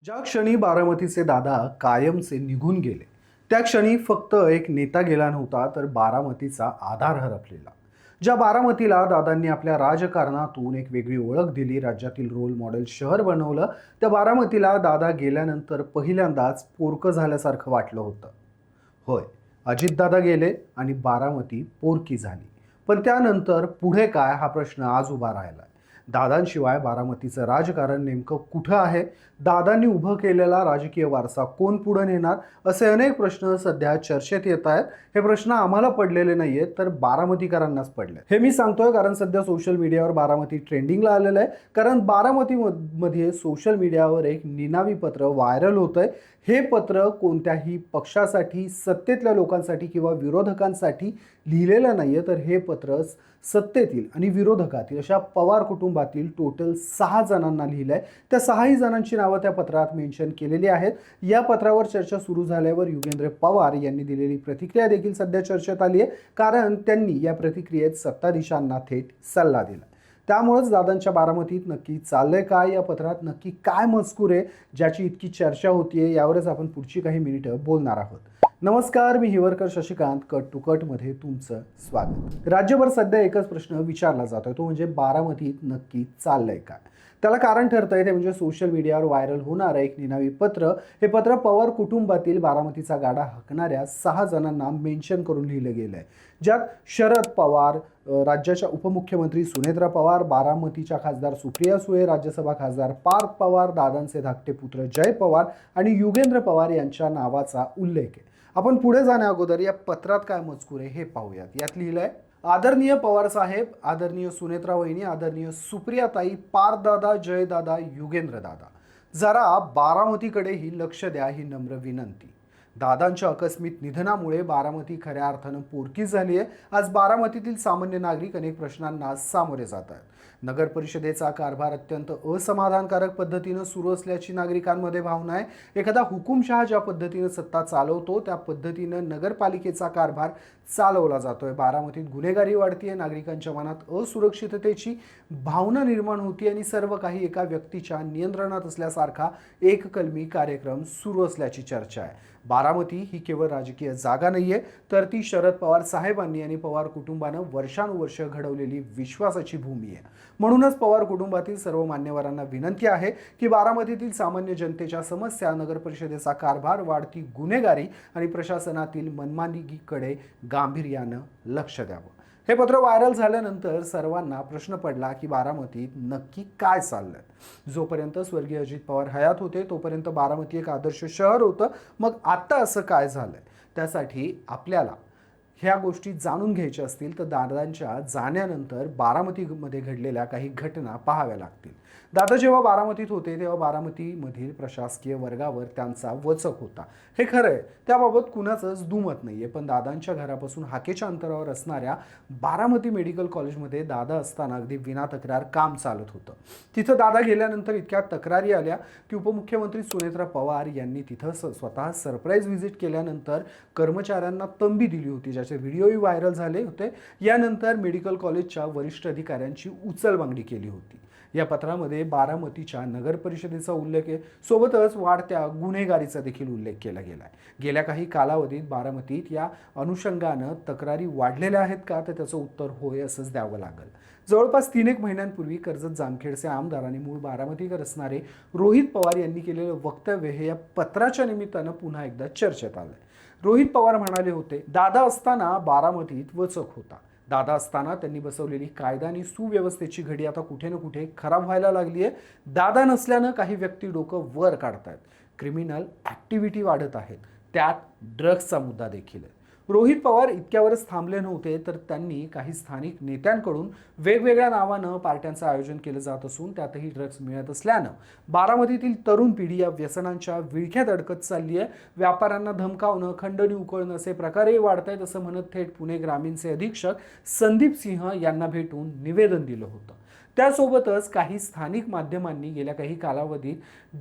ज्या क्षणी बारामतीचे दादा कायमचे निघून गेले, त्या क्षणी फक्त एक नेता गेला नव्हता, तर बारामतीचा आधार हरपलेला. ज्या बारामतीला दादांनी आपल्या राजकारणातून एक वेगळी ओळख दिली, राज्यातील रोल मॉडेल शहर बनवलं, त्या बारामतीला दादा गेल्यानंतर पहिल्यांदाच पोरकं झाल्यासारखं वाटलं होतं. होय, अजितदादा गेले आणि बारामती पोरकी झाली. पण त्यानंतर पुढे काय हा प्रश्न आज उभा राहिला. दादांशिवाय बारामतीचं राजकारण नेमकं कुठं आहे? दादांनी उभं केलेला राजकीय वारसा कोण पुढे नेणार? असे अनेक प्रश्न सध्या चर्चेत येत आहेत. हे प्रश्न आम्हाला पडलेले नाहीयेत, तर बारामतीकरांनाच पडले. हे मी सांगतोय कारण सध्या सोशल मीडियावर बारामती ट्रेंडिंगला आलेलं आहे. कारण बारामती मध्ये सोशल मीडियावर एक निनावी पत्र व्हायरल होतंय. हे पत्र कोणत्याही पक्षासाठी, सत्तेतल्या लोकांसाठी किंवा विरोधकांसाठी लिहिलेलं नाहीये, तर हे पत्र सत्तेतील आणि विरोधकातील अशा पवार कुटुंबातील टोटल 6 जणांना लिहिलंय. त्या 6ही जणांची नावं त्या पत्रात मेन्शन केलेली आहेत. या पत्रावर चर्चा सुरू झाल्यावर युगेंद्र पवार यांनी दिलेली प्रतिक्रिया देखील सध्या चर्चेत आली आहे. कारण त्यांनी या प्रतिक्रियेत सत्ताधीशांना थेट सल्ला दिला. त्यामुळेच दादांच्या बारामतीत नक्की चाललंय काय, या पत्रात नक्की काय मजकूर आहे ज्याची इतकी चर्चा होतीये, यावरच आपण पुढची काही मिनिटं बोलणार आहोत. नमस्कार, मी Hivarkar Shashikant. Cut to cut मध्ये तुमचं स्वागत. राज्यभर सध्या एकच प्रश्न विचारला जातोय, तो म्हणजे बारामतीत नक्की चाललंय काय. त्याला कारण ठरतंय ते म्हणजे सोशल मीडियावर व्हायरल होणारं एक निनावी पत्र. हे पत्र पवार कुटुंबातील बारामतीचा गाडा हाकणाऱ्या 6 जणांना मेन्शन करून लिहिलं गेलंय. ज्यात शरद पवार, राज्याच्या उपमुख्यमंत्री सुनेत्रा पवार, बारामतीच्या खासदार सुप्रिया सुळे, राज्यसभा खासदार पार्थ पवार, दादांचे धाकटे पुत्र जय पवार आणि युगेंद्र पवार यांच्या नावाचा उल्लेख आहे. आपण पुढे जाण्या अगोदर या पत्रात काय मजकूर आहे हे पाहूयात. यात लिहिलंय, आदरणीय पवार साहेब, आदरणीय सुनेत्रा वहिनी, आदरणीय सुप्रियाताई, पार्थ दादा, जय दादा, युगेंद्र दादा, जरा बारामतीकडेही लक्ष द्या, ही नम्र विनंती. दादांच्या आकस्मिक निधनामुळे बारामती खऱ्या अर्थानं पोरकी झाली आहे. आज बारामतीतील सामान्य नागरिक अनेक प्रश्नांना सामोरे जात आहेत. नगर परिषदेचा कारभार अत्यंत असमाधानकारक पद्धतीनं सुरू असल्याची नागरिकांमध्ये भावना आहे. एखादा हुकुमशहा ज्या पद्धतीनं सत्ता चालवतो, त्या पद्धतीनं नगरपालिकेचा कारभार चालवला जातोय. बारामतीत गुन्हेगारी वाढतीये, नागरिकांच्या मनात असुरक्षिततेची भावना निर्माण होती आणि सर्व काही एका व्यक्तीच्या नियंत्रणात असल्यासारखा एककलमी कार्यक्रम सुरू असल्याची चर्चा आहे. बारामती ही केवळ राजकीय जागा नाहीये, तर ती शरद पवार साहेबांनी आणि पवार कुटुंबानं वर्षानुवर्ष घडवलेली विश्वासाची भूमी आहे. म्हणूनच पवार कुटुंबातील सर्व मान्यवरांना विनंती आहे की बारामतीतील सामान्य जनतेच्या समस्या, नगर परिषदेचा कारभार, वाढती गुन्हेगारी आणि प्रशासनातील मनमानीकडे गांभीर्यानं लक्ष द्यावं. हे पत्र व्हायरल झाल्यानंतर सर्वांना प्रश्न पडला की बारामतीत नक्की काय चाललंय. जोपर्यंत स्वर्गीय अजित पवार हयात होते तोपर्यंत बारामती एक आदर्श शहर होतं. मग आता असं काय झालंय? त्यासाठी आपल्याला ह्या गोष्टी जाणून घ्यायच्या असतील तर दादांच्या जाण्यानंतर बारामतीमध्ये घडलेल्या काही घटना पाहाव्या लागतील. दादा जेव्हा बारामतीत होते तेव्हा बारामतीमधील प्रशासकीय वर्गावर त्यांचा वचक होता. हे खरं आहे, त्याबाबत कुणाचंच दुमत नाहीये. पण दादांच्या घरापासून हाकेच्या अंतरावर असणाऱ्या बारामती मेडिकल कॉलेजमध्ये दादा असताना अगदी विना तक्रार काम चालत होतं. तिथं दादा गेल्यानंतर इतक्या तक्रारी आल्या की उपमुख्यमंत्री सुनेत्रा पवार यांनी तिथं स्वतः सरप्राईज व्हिजिट केल्यानंतर कर्मचाऱ्यांना तंबी दिली होती, ज्याचे व्हिडिओही व्हायरल झाले होते. यानंतर मेडिकल कॉलेजच्या वरिष्ठ अधिकाऱ्यांची उचलबांगडी केली होती. या पत्रामध्ये बारामतीच्या नगर परिषदेचा उल्लेख आहे, सोबतच वाढत्या गुन्हेगारीचा देखील उल्लेख केला गेलाय. गेल्या काही कालावधीत बारामतीत या अनुषंगानं तक्रारी वाढलेल्या आहेत का, तर त्याचं उत्तर होय असंच द्यावं लागेल. जवळपास 3-1 महिन्यांपूर्वी कर्जत जामखेडचे आमदार आणि मूळ बारामतीकर असणारे रोहित पवार यांनी केलेलं वक्तव्य हे या पत्राच्या निमित्तानं पुन्हा एकदा चर्चेत आलंय. रोहित पवार म्हणाले होते, दादा असताना बारामतीत वचक होता. दादा असताना त्यांनी बसवलेली कायदा आणि सुव्यवस्थेची घडी आता कुठे ना कुठे खराब व्हायला लागली आहे. दादा नसल्यानं काही व्यक्ती डोकं वर काढतायत, क्रिमिनल ॲक्टिव्हिटी वाढत आहेत, त्यात ड्रग्सचा मुद्दा देखील आहे. रोहित पवार इतक्यावरच थांबले नव्हते, तर त्यांनी काही स्थानिक नेत्यांकडून वेगवेगळ्या नावानं पार्ट्यांचं आयोजन केलं जात असून त्यातही ड्रग्स मिळत असल्यानं बारामतीतील तरुण पिढी या व्यसनांच्या विळख्यात अडकत चालली आहे. व्यापाऱ्यांना धमकावणं, खंडणी उकळणं असे प्रकारही वाढत आहेत असं म्हणत थेट पुणे ग्रामीणचे अधीक्षक संदीप सिंह यांना भेटून निवेदन दिलं होतं. त्यासोबतच काही स्थानिक माध्यमांनी गेल्या काही कालावधीत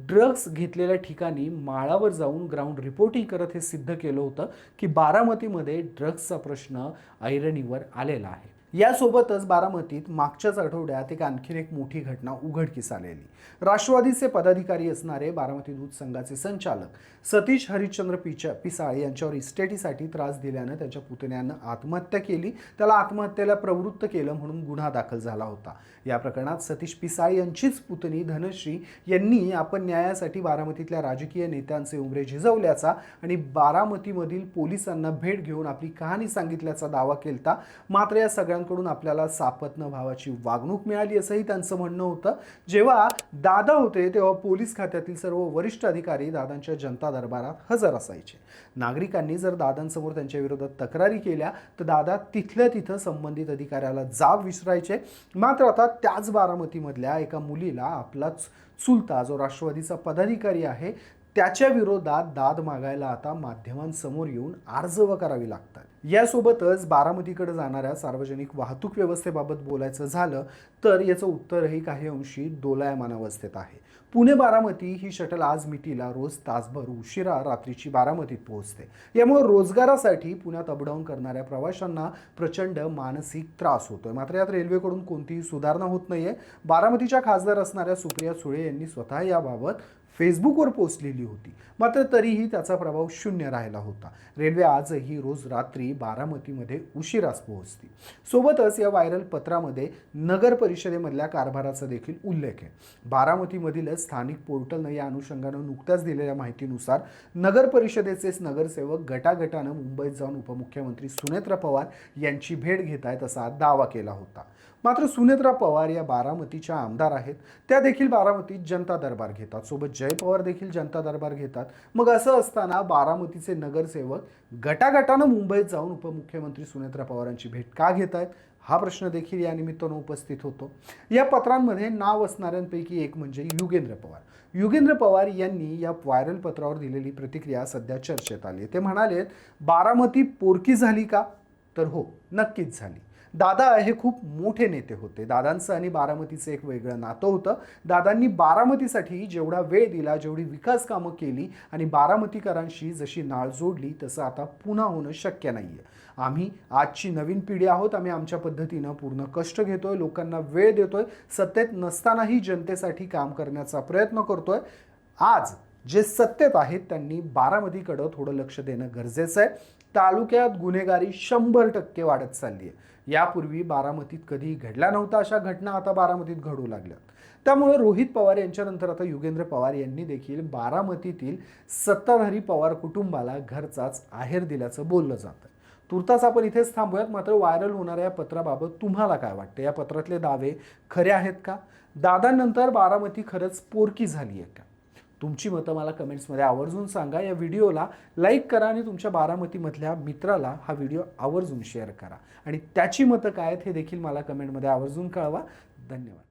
ड्रग्स घेतलेल्या ठिकाणी माळावर जाऊन ग्राउंड रिपोर्टिंग करत हे सिद्ध केलं होतं की बारामतीमध्ये ड्रग्सचा प्रश्न ऐरणीवर आलेला आहे. यासोबतच बारामतीत मागच्याच आठवड्यात आणखीन एक मोठी घटना उघडकीस आलेली. राष्ट्रवादीचे पदाधिकारी असणारे बारामती दूध संघाचे संचालक सतीश हरिश्चंद्र पिसाळे यांच्यावर इस्टेटीसाठी त्रास दिल्यानं त्यांच्या पुतण्यानं आत्महत्या केली. त्याला आत्महत्येला प्रवृत्त केलं म्हणून गुन्हा दाखल झाला होता. या प्रकरणात सतीश पिसाळे यांचीच पुतणी धनश्री यांनी आपण न्यायासाठी बारामतीतल्या राजकीय नेत्यांचे उमरे झिजवल्याचा आणि बारामतीमधील पोलिसांना भेट घेऊन आपली कहाणी सांगितल्याचा दावा केलता. मात्र या सगळ्यांकडून आपल्याला सापत्न भावाची वागणूक मिळाली असंही त्यांचं म्हणणं होतं. जेव्हा दादा होते तेव्हा पोलीस खात्यातील सर्व वरिष्ठ अधिकारी दादांच्या जनता दरबारात हजर असायचे. नागरिकांनी जर दादांसमोर त्यांच्या विरोधात तक्रारी केल्या तर दादा तिथल्या तिथं संबंधित अधिकाऱ्याला जाब विचारायचे. मात्र आता त्याच बारामतीमधल्या एका मुलीला आपलाच चुलता जो राष्ट्रवादीचा पदाधिकारी आहे त्याच्या विरोधात दाद मागायला आता माध्यमांसमोर येऊन अर्जव करावी लागतात. यासोबतच बारामतीकडे जाणाऱ्या सार्वजनिक वाहतूक व्यवस्थेबाबत बोलायचं झालं तर याचं उत्तरही काही अंशी दोलायमान अवस्थेत आहे. पुणे बारामती ही शटल आज मितीला रोज तासभर उशिरा रात्रीची बारामतीत पोहोचते. यामुळे रोजगारासाठी पुण्यात अपडाऊन करणाऱ्या प्रवाशांना प्रचंड मानसिक त्रास होतोय. मात्र यात रेल्वेकडून कोणतीही सुधारणा होत नाहीये. बारामतीच्या खासदार असणाऱ्या सुप्रिया सुळे यांनी स्वतः याबाबत फेसबुकवर पोस्ट लिहिली होती. मात्र तरीही त्याचा प्रभाव शून्य राहिला होता. रेल्वे आजही रोज रात्री बारामतीमध्ये उशिराच पोहोचते. सोबतच या व्हायरल पत्रामध्ये नगर परिषदेमधल्या कारभाराचा देखील उल्लेख आहे. बारामतीमधील स्थानिक पोर्टलनं या अनुषंगानं नुकत्याच दिलेल्या माहितीनुसार नगर परिषदेचेच नगरसेवक गटागटानं मुंबईत जाऊन उपमुख्यमंत्री सुनेत्रा पवार यांची भेट घेत आहेत असा दावा केला होता. मात्र सुनेत्रा पवार या बारामतीच्या आमदार आहेत. त्या देखील बारामतीत जनता दरबार घेतात. सोबत जय पवार देखील जनता दरबार घेतात. मग असं असताना बारामतीचे नगरसेवक गटागटानं मुंबईत जाऊन उपमुख्यमंत्री सुनेत्रा पवारांची भेट का घेत आहेत हा प्रश्न देखील या निमित्तानं उपस्थित होतो. या पत्रांमध्ये नाव असणाऱ्यांपैकी एक म्हणजे युगेंद्र पवार. युगेंद्र पवार यांनी या व्हायरल पत्रावर दिलेली प्रतिक्रिया सध्या चर्चेत आली. ते म्हणाले, बारामती पोरकी झाली का? तर हो, नक्कीच झाली. दादा हे खूप मोठे नेते होते. दादांचं आणि बारामतीचं एक वेगळं नातं होतं. दादांनी बारामतीसाठी जेवढा वेळ दिला, जेवढी विकास कामं केली आणि बारामतीकरांशी जशी नाळ जोडली तसं आता पुन्हा होणं शक्य नाहीये. आम्ही आजची नवीन पिढी आहोत. आम्ही आमच्या पद्धतीनं पूर्ण कष्ट घेतोय, लोकांना वेळ देतोय, सत्तेत नसतानाही जनतेसाठी काम करण्याचा प्रयत्न करतोय. आज जे सत्तेत आहेत त्यांनी बारामतीकडं थोडं लक्ष देणं गरजेचं आहे. तालुक्यात गुन्हेगारी 100% वाढत चालली आहे. यापूर्वी बारामतीत कधी घडला नव्हता अशा घटना आता बारामतीत घडू लागल्यात. त्यामुळे रोहित पवार यांच्यानंतर आता युगेंद्र पवार यांनी देखील बारामतीतील सत्ताधारी पवार कुटुंबाला घरचाच आहेर दिल्याचं बोललं जातं. तुर्तास आपण इथेच थांबूयात. मात्र व्हायरल होणाऱ्या या पत्राबाबत तुम्हाला काय वाटतं? या पत्रातले दावे खरे आहेत का? दादांनंतर बारामती खरंच पोरकी झाली आहे का? तुमची मतं मला कमेंट्समध्ये आवर्जून सांगा. या व्हिडिओला लाईक करा आणि तुमच्या बारामतीमधल्या मित्राला हा व्हिडिओ आवर्जून शेअर करा आणि त्याची मतं काय आहेत हे देखील मला कमेंटमध्ये आवर्जून कळवा. धन्यवाद.